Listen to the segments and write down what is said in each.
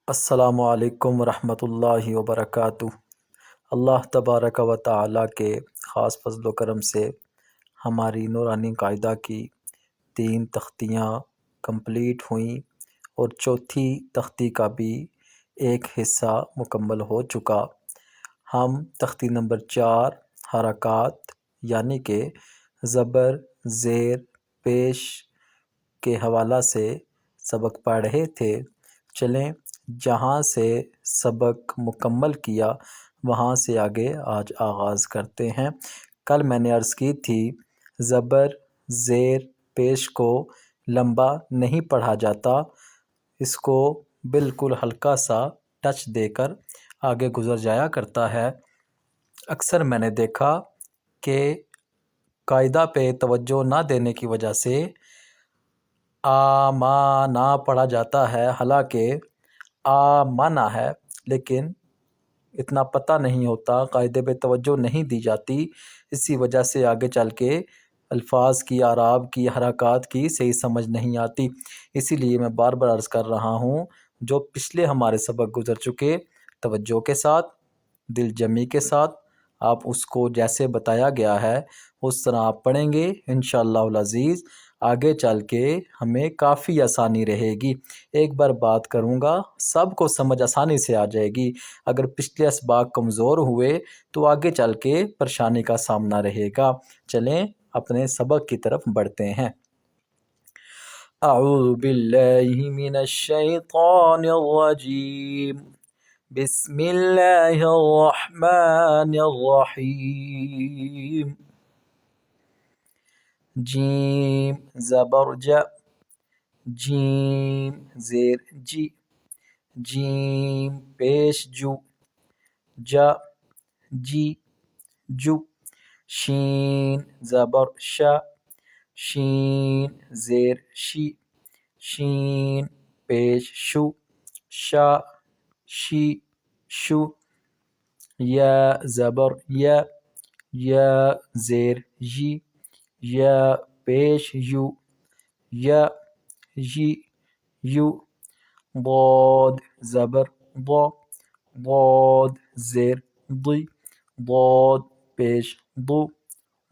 السلام علیکم ورحمۃ اللہ وبرکاتہ۔ اللہ تبارک و تعالیٰ کے خاص فضل و کرم سے ہماری نورانی قاعدہ کی 3 تختیاں کمپلیٹ ہوئیں اور چوتھی تختی کا بھی ایک حصہ مکمل ہو چکا۔ ہم تختی نمبر 4 حرکات یعنی کہ زبر، زیر، پیش کے حوالہ سے سبق پڑھ رہے تھے۔ چلیں جہاں سے سبق مکمل کیا وہاں سے آگے آج آغاز کرتے ہیں۔ کل میں نے عرض کی تھی زبر، زیر، پیش کو لمبا نہیں پڑھا جاتا، اس کو بالکل ہلکا سا ٹچ دے کر آگے گزر جایا کرتا ہے۔ اکثر میں نے دیکھا کہ قاعدہ پہ توجہ نہ دینے کی وجہ سے آمانا پڑھا جاتا ہے، حالانکہ آمنا ہے، لیکن اتنا پتہ نہیں ہوتا، قاعدے پہ توجہ نہیں دی جاتی، اسی وجہ سے آگے چل کے الفاظ کی، اعراب کی، حرکات کی صحیح سمجھ نہیں آتی۔ اسی لیے میں بار بار عرض کر رہا ہوں، جو پچھلے ہمارے سبق گزر چکے توجہ کے ساتھ، دل جمی کے ساتھ آپ اس کو جیسے بتایا گیا ہے اس طرح آپ پڑھیں گے انشاءاللہ العزیز آگے چل کے ہمیں کافی آسانی رہے گی۔ ایک بار بات کروں گا، سب کو سمجھ آسانی سے آ جائے گی۔ اگر پچھلے اسباق کمزور ہوئے تو آگے چل کے پریشانی کا سامنا رہے گا۔ چلیں اپنے سبق کی طرف بڑھتے ہیں۔ اعوذ باللہ من الشیطان الرجیم، بسم اللہ الرحمن الرحیم۔ جیم زبر ج، جیم زیر جی، جیم پیش جو، جا جی جو۔ شین زبر ش، شین زیر شی، شین پیش شو، شا شی شو۔ یا زبر یا، یا زیر یی، یا پیش یو، یا یی یو۔ ضاد زبر ضا، ضاد زیر ضی، ضاد پیش ضو،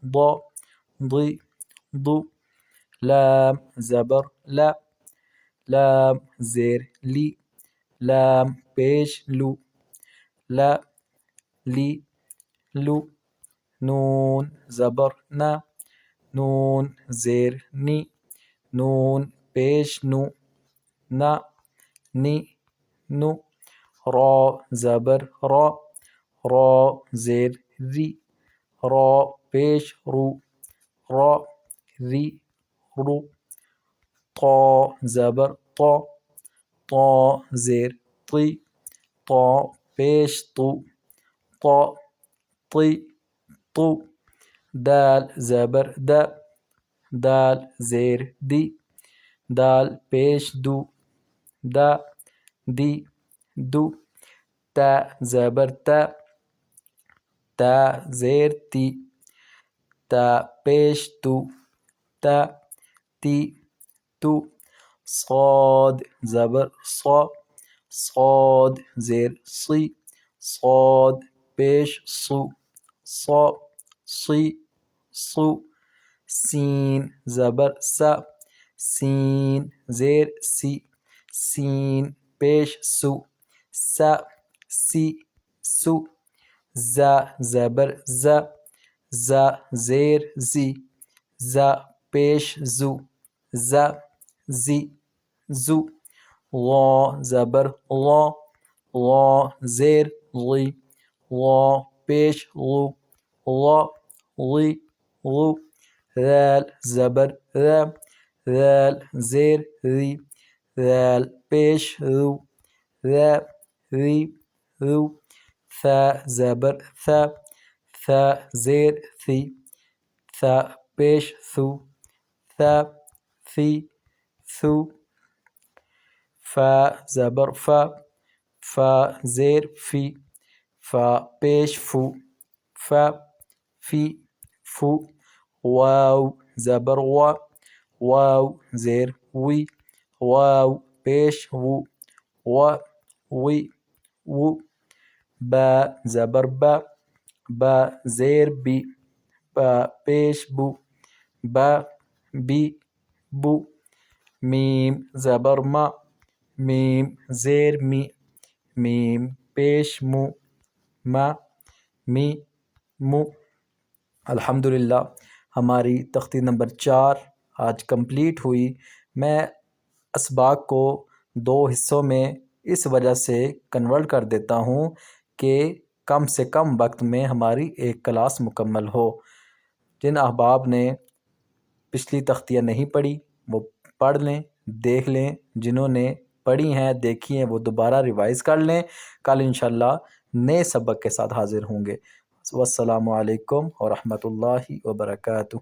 ضا ضی ضو۔ لام زبر لا، لام زیر لی، لام پیش لو، لا لی لو۔ نون زبر نا، نون زیر نی، نون پیش نو، نا نی نو۔ را زبر را، را زیر ری، را پیش رو، را ری رو۔ طا زبر طا، طا زیر طی، طا پیش طو، طا طی طو۔ دال زبر دا، دال زیر دی، دال پیش دو، دا دی دو۔ تا زبر تا، تا زیر تی، تا پیش تو، تا تی تو۔ صاد زبر صا، صاد زیر صی، صاد پیش صو، صا صی صو۔ سین زبر سا، سین زیر سی، سین پیش سو، سا سی سو۔ زا زبر زا، زا زیر زی، زا پیش زو، زا زی زو۔ ظا زبر ظا، ظا زیر ظی، ظا پیش غو، ظا غی غو۔ ذال زبر ذا، ذال زیر ذی، ذال پیش ذو، ذا ذی ذو۔ ثا زبر ثا، ثا زیر ثی، ثا پیش ثو، ثا ثی ثو۔ فا زبر فا، فا زیر فی، فا پیش فو، فا فی فو۔ واو زبر وا، واو زیر وی، واو پیش وو، وا وی وو، با زبر با زیر بی، با پیش بو، با بی بو، میم زبر ما، میم زیر می، میم پیش مو، ما می مو۔ الحمدللہ ہماری تختی نمبر 4 آج کمپلیٹ ہوئی۔ میں اسباق کو 2 حصوں میں اس وجہ سے کنورٹ کر دیتا ہوں کہ کم سے کم وقت میں ہماری ایک کلاس مکمل ہو۔ جن احباب نے پچھلی تختیاں نہیں پڑھی وہ پڑھ لیں، دیکھ لیں، جنہوں نے پڑھی ہیں دیکھی ہیں وہ دوبارہ ریوائز کر لیں۔ کل انشاءاللہ نئے سبق کے ساتھ حاضر ہوں گے۔ والسلام علیکم ورحمۃ اللہ وبرکاتہ۔